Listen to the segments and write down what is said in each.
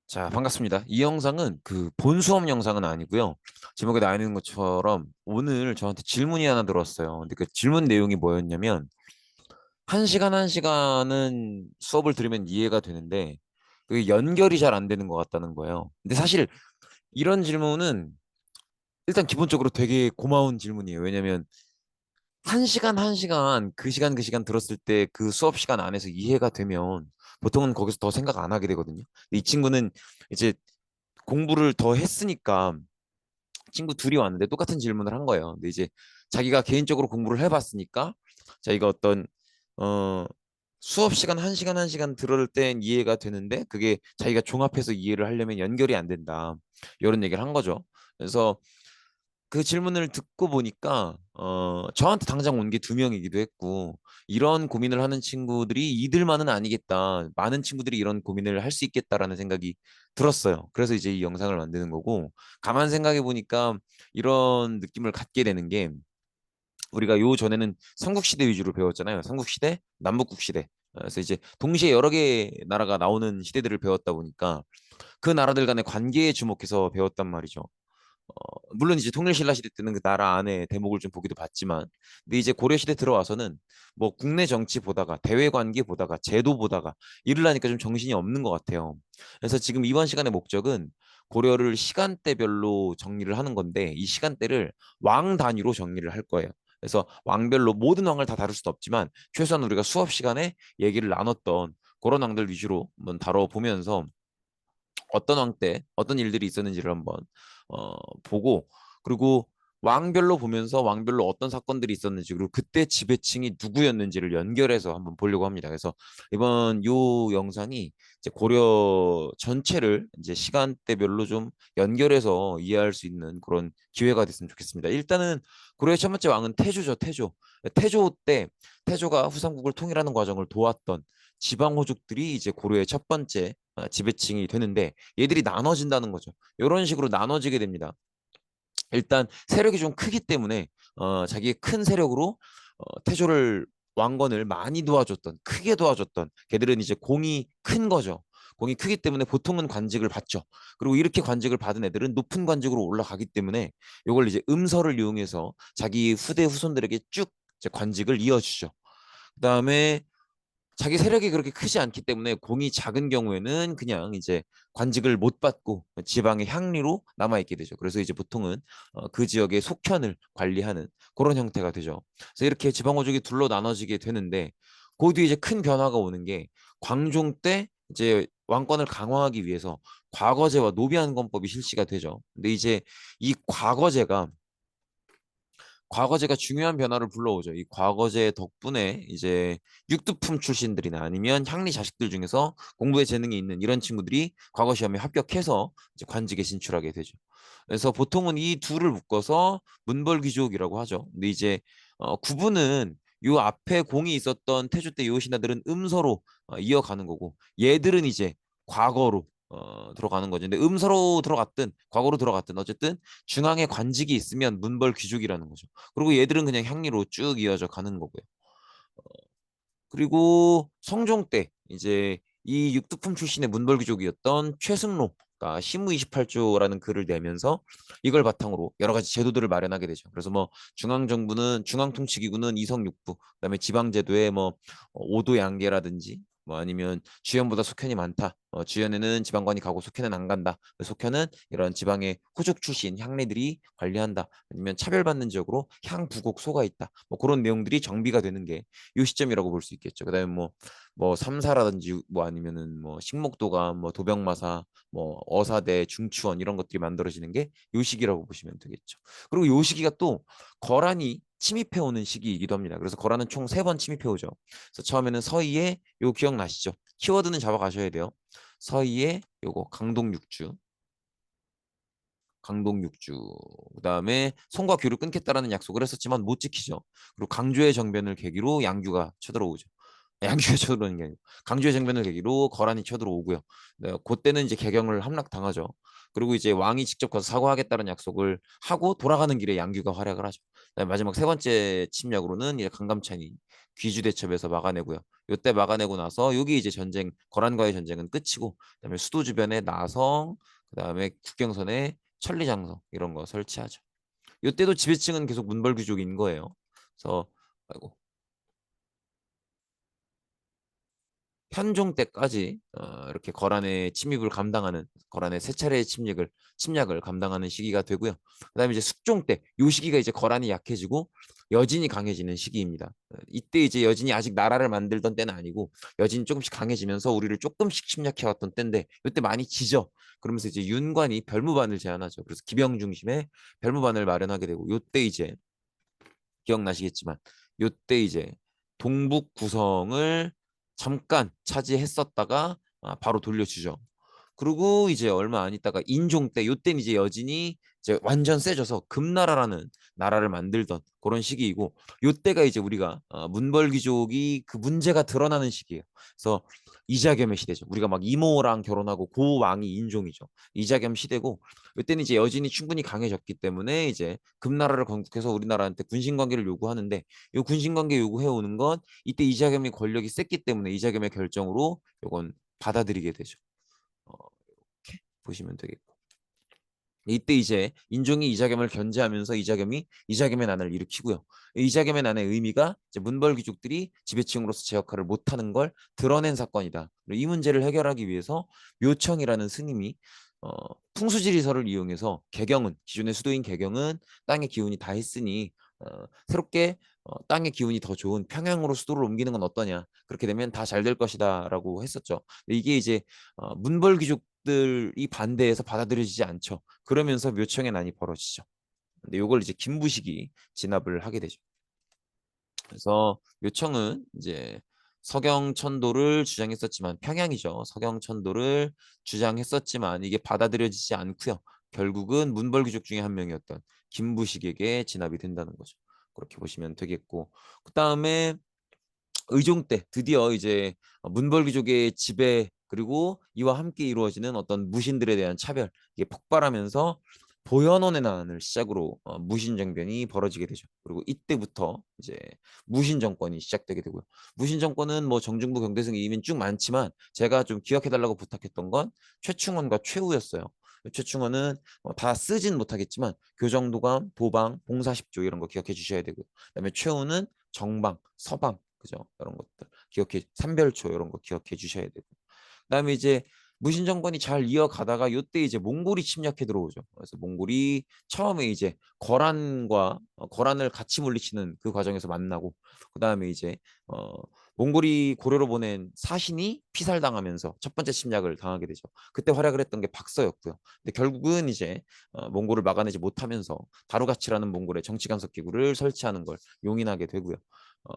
자, 반갑습니다. 이 영상은 그 본수업 영상은 아니고요. 제목에 나와 있는 것처럼 오늘 저한테 질문이 하나 들어왔어요. 근데 그 질문 내용이 뭐였냐면, 한 시간 한 시간은 수업을 들으면 이해가 되는데, 그게 연결이 잘 안 되는 것 같다는 거예요. 근데 사실 이런 질문은 일단 기본적으로 되게 고마운 질문이에요. 왜냐면, 한 시간 한 시간 그 시간 그 시간 들었을 때 그 수업 시간 안에서 이해가 되면 보통은 거기서 더 생각 안 하게 되거든요. 근데 이 친구는 이제 공부를 더 했으니까 친구 둘이 왔는데 똑같은 질문을 한 거예요. 근데 이제 자기가 개인적으로 공부를 해봤으니까 자기가 어떤 어 수업 시간 한 시간 한 시간 들을 땐 이해가 되는데 그게 자기가 종합해서 이해를 하려면 연결이 안 된다. 이런 얘기를 한 거죠. 그래서 그 질문을 듣고 보니까 저한테 당장 온 게 두 명이기도 했고 이런 고민을 하는 친구들이 이들만은 아니겠다. 많은 친구들이 이런 고민을 할 수 있겠다라는 생각이 들었어요. 그래서 이제 이 영상을 만드는 거고 가만 생각해 보니까 이런 느낌을 갖게 되는 게 우리가 요 전에는 삼국시대 위주로 배웠잖아요. 삼국시대, 남북국시대. 그래서 이제 동시에 여러 개의 나라가 나오는 시대들을 배웠다 보니까 그 나라들 간의 관계에 주목해서 배웠단 말이죠. 물론 이제 통일신라 시대 때는 그 나라 안에 대목을 좀 보기도 봤지만, 근데 이제 고려 시대 들어와서는 뭐 국내 정치 보다가 대외 관계 보다가 제도 보다가 이러려니까 좀 정신이 없는 것 같아요. 그래서 지금 이번 시간의 목적은 고려를 시간대별로 정리를 하는 건데 이 시간대를 왕 단위로 정리를 할 거예요. 그래서 왕별로 모든 왕을 다 다룰 수는 없지만 최소한 우리가 수업 시간에 얘기를 나눴던 그런 왕들 위주로 한번 다뤄보면서 어떤 왕 때 어떤 일들이 있었는지를 한번 보고 그리고 왕별로 보면서 왕별로 어떤 사건들이 있었는지 그리고 그때 지배층이 누구였는지를 연결해서 한번 보려고 합니다. 그래서 이번 요 영상이 이제 고려 전체를 이제 시간대별로 좀 연결해서 이해할 수 있는 그런 기회가 됐으면 좋겠습니다. 일단은 고려의 첫 번째 왕은 태조죠, 태조. 태조 때 태조가 후삼국을 통일하는 과정을 도왔던 지방 호족들이 이제 고려의 첫 번째 지배층이 되는데 얘들이 나눠진다는 거죠. 이런 식으로 나눠지게 됩니다. 일단 세력이 좀 크기 때문에 자기의 큰 세력으로 태조를 왕건을 많이 도와줬던 크게 도와줬던 걔들은 이제 공이 큰 거죠. 공이 크기 때문에 보통은 관직을 받죠. 그리고 이렇게 관직을 받은 애들은 높은 관직으로 올라가기 때문에 이걸 이제 음서를 이용해서 자기 후대 후손들에게 쭉 이제 관직을 이어주죠. 그다음에 자기 세력이 그렇게 크지 않기 때문에 공이 작은 경우에는 그냥 이제 관직을 못 받고 지방의 향리로 남아있게 되죠. 그래서 이제 보통은 그 지역의 속현을 관리하는 그런 형태가 되죠. 그래서 이렇게 지방호족이 둘로 나눠지게 되는데 그 뒤에 이제 큰 변화가 오는 게 광종 때 이제 왕권을 강화하기 위해서 과거제와 노비한건법이 실시가 되죠. 근데 이제 이 과거제가 중요한 변화를 불러오죠. 이 과거제 덕분에 이제 육두품 출신들이나 아니면 향리 자식들 중에서 공부에 재능이 있는 이런 친구들이 과거 시험에 합격해서 이제 관직에 진출하게 되죠. 그래서 보통은 이 둘을 묶어서 문벌귀족이라고 하죠. 근데 이제 구분은 요 앞에 공이 있었던 태조 때 요 신하들은 음서로 이어가는 거고 얘들은 이제 과거로 들어가는 거죠. 근데 음서로 들어갔든 과거로 들어갔든 어쨌든 중앙에 관직이 있으면 문벌 귀족이라는 거죠. 그리고 얘들은 그냥 향리로 쭉 이어져 가는 거고요. 그리고 성종 때 이제 이 육두품 출신의 문벌 귀족이었던 최승로가 시무 28조라는 글을 내면서 이걸 바탕으로 여러 가지 제도들을 마련하게 되죠. 그래서 뭐 중앙정부는 중앙통치기구는 이성육부, 그다음에 지방제도에 뭐 오도양계라든지 뭐 아니면 주현보다 속현이 많다. 주현에는 지방관이 가고 속현은 안 간다. 속현은 이런 지방의 후족 출신 향리들이 관리한다. 아니면 차별받는 지역으로 향부곡소가 있다. 뭐 그런 내용들이 정비가 되는 게 요 시점이라고 볼 수 있겠죠. 그다음에 뭐 삼사라든지 뭐 아니면은 뭐 식목도가 뭐 도병마사 뭐 어사대 중추원 이런 것들이 만들어지는 게 요 시기라고 보시면 되겠죠. 그리고 요 시기가 또 거란이 침입해 오는 시기이기도 합니다. 그래서 거란은 총 세 번 침입해 오죠. 그래서 처음에는 서희에 요 기억나시죠? 키워드는 잡아가셔야 돼요. 서희에 요거 강동육주. 그다음에 송과 교류 끊겠다라는 약속을 했었지만 못 지키죠. 그리고 강조의 정변을 계기로 양규가 쳐들어오죠. 양규가 쳐들어오는 게 아니고 강조의 정변을 계기로 거란이 쳐들어오고요. 네, 그때는 이제 개경을 함락당하죠. 그리고 이제 왕이 직접 가서 사과하겠다는 약속을 하고 돌아가는 길에 양규가 활약을 하죠. 그다음에 마지막 세 번째 침략으로는 이제 강감찬이 귀주 대첩에서 막아내고요. 요때 막아내고 나서 여기 이제 전쟁 거란과의 전쟁은 끝이고 그다음에 수도 주변에 나성 그다음에 국경선에 천리장성 이런 거 설치하죠. 요때도 지배층은 계속 문벌귀족인 거예요. 그래서 아이고 현종 때까지 이렇게 거란의 침입을 감당하는 거란의 세 차례의 침략을 감당하는 시기가 되고요. 그다음에 이제 숙종 때 요 시기가 이제 거란이 약해지고 여진이 강해지는 시기입니다. 이때 이제 여진이 아직 나라를 만들던 때는 아니고 여진이 조금씩 강해지면서 우리를 조금씩 침략해왔던 때인데 이때 많이 지죠. 그러면서 이제 윤관이 별무반을 제안하죠. 그래서 기병 중심의 별무반을 마련하게 되고 요때 이제 기억나시겠지만 요때 이제 동북 구성을 잠깐 차지했었다가 바로 돌려주죠. 그리고 이제 얼마 안 있다가 인종 때 요때는 이제 여진이 이제 완전 세져서 금나라라는 나라를 만들던 그런 시기이고 요때가 이제 우리가 문벌귀족이 그 문제가 드러나는 시기예요. 그래서 이자겸의 시대죠. 우리가 막 이모랑 결혼하고 고 왕이 인종이죠. 이자겸 시대고 이때는 이제 여진이 충분히 강해졌기 때문에 이제 금나라를 건국해서 우리나라한테 군신 관계를 요구하는데 이 군신 관계 요구해 오는 건 이때 이자겸이 권력이 셌기 때문에 이자겸의 결정으로 이건 받아들이게 되죠. 어, 이렇게 보시면 되겠고. 이때 이제 인종이 이자겸을 견제하면서 이자겸의 난을 일으키고요. 이자겸의 난의 의미가 이제 문벌 귀족들이 지배층으로서 제 역할을 못하는 걸 드러낸 사건이다. 이 문제를 해결하기 위해서 묘청이라는 스님이 어, 풍수지리설을 이용해서 개경은 기존의 수도인 개경은 땅의 기운이 다 했으니 새롭게 땅의 기운이 더 좋은 평양으로 수도를 옮기는 건 어떠냐. 그렇게 되면 다 잘 될 것이다라고 했었죠. 이게 이제 문벌 귀족들이 반대해서 받아들여지지 않죠. 그러면서 묘청의 난이 벌어지죠. 근데 이걸 이제 김부식이 진압을 하게 되죠. 그래서 묘청은 이제 서경천도를 주장했었지만 평양이죠. 서경천도를 주장했었지만 이게 받아들여지지 않고요. 결국은 문벌귀족 중에 한 명이었던 김부식에게 진압이 된다는 거죠. 그렇게 보시면 되겠고 그 다음에 의종 때 드디어 이제 문벌귀족의 지배 그리고 이와 함께 이루어지는 어떤 무신들에 대한 차별 이게 폭발하면서 보현원의 난을 시작으로 무신 정변이 벌어지게 되죠. 그리고 이때부터 이제 무신 정권이 시작되게 되고요. 무신 정권은 뭐 정중부, 경대승, 이민 쭉 많지만 제가 좀 기억해달라고 부탁했던 건 최충원과 최후였어요. 최충원은 다 쓰진 못하겠지만 교정도감, 도방, 봉사십조 이런 거 기억해 주셔야 되고요. 그다음에 최후는 정방, 서방 그죠? 이런 것들 기억해 삼별초 이런 거 기억해 주셔야 되고 그다음에 이제 무신 정권이 잘 이어가다가 요때 이제 몽골이 침략해 들어오죠. 그래서 몽골이 처음에 이제 거란을 같이 물리치는 그 과정에서 만나고 그다음에 이제 어 몽골이 고려로 보낸 사신이 피살당하면서 첫 번째 침략을 당하게 되죠. 그때 활약을 했던 게 박서였고요. 근데 결국은 이제 몽골을 막아내지 못하면서 다루가치라는 몽골의 정치 간섭 기구를 설치하는 걸 용인하게 되고요. 어,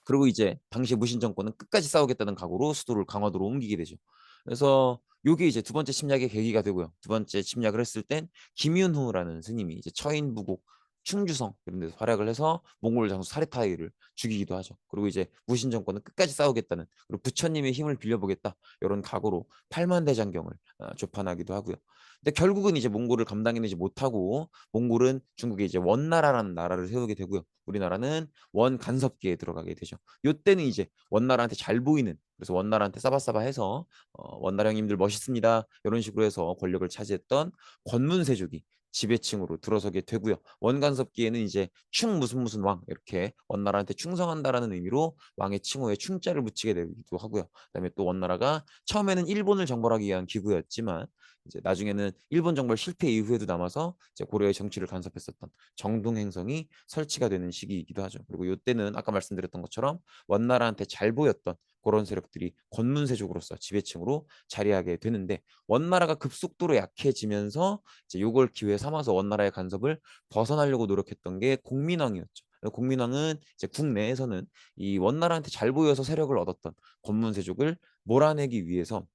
그리고 이제 당시 무신 정권은 끝까지 싸우겠다는 각오로 수도를 강화도로 옮기게 되죠. 그래서 요게 이제 두 번째 침략의 계기가 되고요. 두 번째 침략을 했을 땐 김윤후라는 스님이 이제 처인부국 충주성 이런 데서 활약을 해서 몽골 장수 사리타이를 죽이기도 하죠. 그리고 이제 무신 정권은 끝까지 싸우겠다는 그리고 부처님의 힘을 빌려보겠다 이런 각오로 8만 대장경을 조판하기도 하고요. 근데 결국은 이제 몽골을 감당해내지 못하고 몽골은 중국에 이제 원나라라는 나라를 세우게 되고요. 우리나라는 원 간섭기에 들어가게 되죠. 요때는 이제 원나라한테 잘 보이는 그래서 원나라한테 싸바싸바해서 원나라 형님들 멋있습니다. 이런 식으로 해서 권력을 차지했던 권문세족이 지배층으로 들어서게 되고요. 원간섭기에는 이제 충 무슨 무슨 왕 이렇게 원나라한테 충성한다라는 의미로 왕의 칭호에 충자를 붙이게 되기도 하고요. 그다음에 또 원나라가 처음에는 일본을 정벌하기 위한 기구였지만 이제 나중에는 일본 정벌 실패 이후에도 남아서 이제 고려의 정치를 간섭했었던 정동행성이 설치가 되는 시기이기도 하죠. 그리고 이때는 아까 말씀드렸던 것처럼 원나라한테 잘 보였던 그런 세력들이 권문세족으로서 지배층으로 자리하게 되는데 원나라가 급속도로 약해지면서 이제 요걸 기회 삼아서 원나라의 간섭을 벗어나려고 노력했던 게 공민왕이었죠. 공민왕은 이제 국내에서는 이 원나라한테 잘 보여서 세력을 얻었던 권문세족을 몰아내기 위해서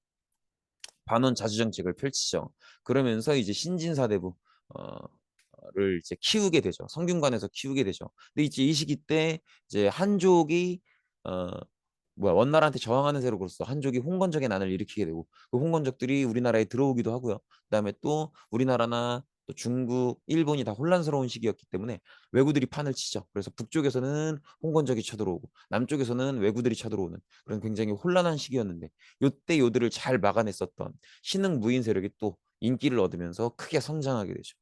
반원 자주 정책을 펼치죠. 그러면서 이제 신진사대부 를 이제 키우게 되죠. 성균관에서 키우게 되죠. 근데 이제 이 시기 때 이제 한족이 어 원나라한테 저항하는 세력으로서 한족이 홍건적의 난을 일으키게 되고 그 홍건적들이 우리나라에 들어오기도 하고요. 그다음에 또 우리나라나 또 중국, 일본이 다 혼란스러운 시기였기 때문에 왜구들이 판을 치죠. 그래서 북쪽에서는 홍건적이 쳐들어오고 남쪽에서는 왜구들이 쳐들어오는 그런 굉장히 혼란한 시기였는데 요때 요들을 잘 막아냈었던 신흥 무인 세력이 또 인기를 얻으면서 크게 성장하게 되죠.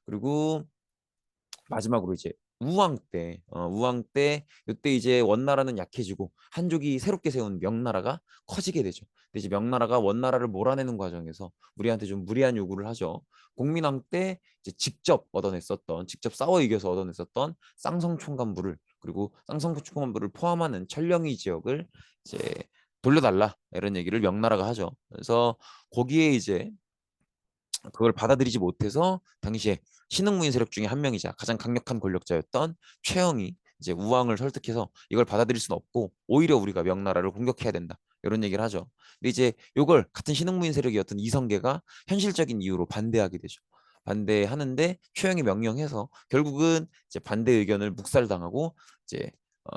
그리고 마지막으로 이제 우왕 때 이때 이제 원나라는 약해지고 한족이 새롭게 세운 명나라가 커지게 되죠. 근데 이제 명나라가 원나라를 몰아내는 과정에서 우리한테 좀 무리한 요구를 하죠. 공민왕 때 이제 직접 싸워 이겨서 얻어냈었던 쌍성총관부를 그리고 쌍성총관부를 포함하는 천령이 지역을 이제 돌려달라 이런 얘기를 명나라가 하죠. 그래서 거기에 이제 그걸 받아들이지 못해서 당시에 신흥무인 세력 중에 한 명이자 가장 강력한 권력자였던 최영이 이제 우왕을 설득해서 이걸 받아들일 수는 없고 오히려 우리가 명나라를 공격해야 된다. 이런 얘기를 하죠. 근데 이제 이걸 같은 신흥무인 세력이었던 이성계가 현실적인 이유로 반대하게 되죠. 반대하는데 최영이 명령해서 결국은 이제 반대 의견을 묵살당하고 이제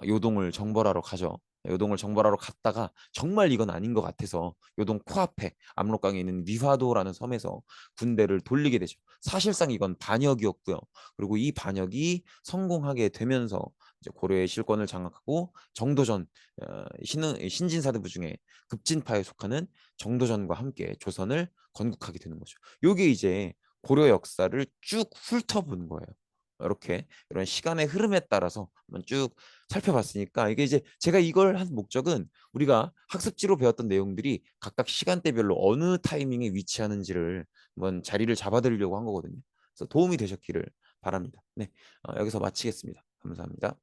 요동을 정벌하러 가죠. 요동을 정벌하러 갔다가 정말 이건 아닌 것 같아서 요동 코앞에 압록강에 있는 위화도라는 섬에서 군대를 돌리게 되죠. 사실상 이건 반역이었고요. 그리고 이 반역이 성공하게 되면서 이제 고려의 실권을 장악하고 정도전 신진사대부 중에 급진파에 속하는 정도전과 함께 조선을 건국하게 되는 거죠. 요게 이제 고려 역사를 쭉 훑어본 거예요. 이렇게 이런 시간의 흐름에 따라서 한번 쭉 살펴봤으니까 이게 이제 제가 이걸 한 목적은 우리가 학습지로 배웠던 내용들이 각각 시간대별로 어느 타이밍에 위치하는지를 한번 자리를 잡아드리려고 한 거거든요. 그래서 도움이 되셨기를 바랍니다. 네, 여기서 마치겠습니다. 감사합니다.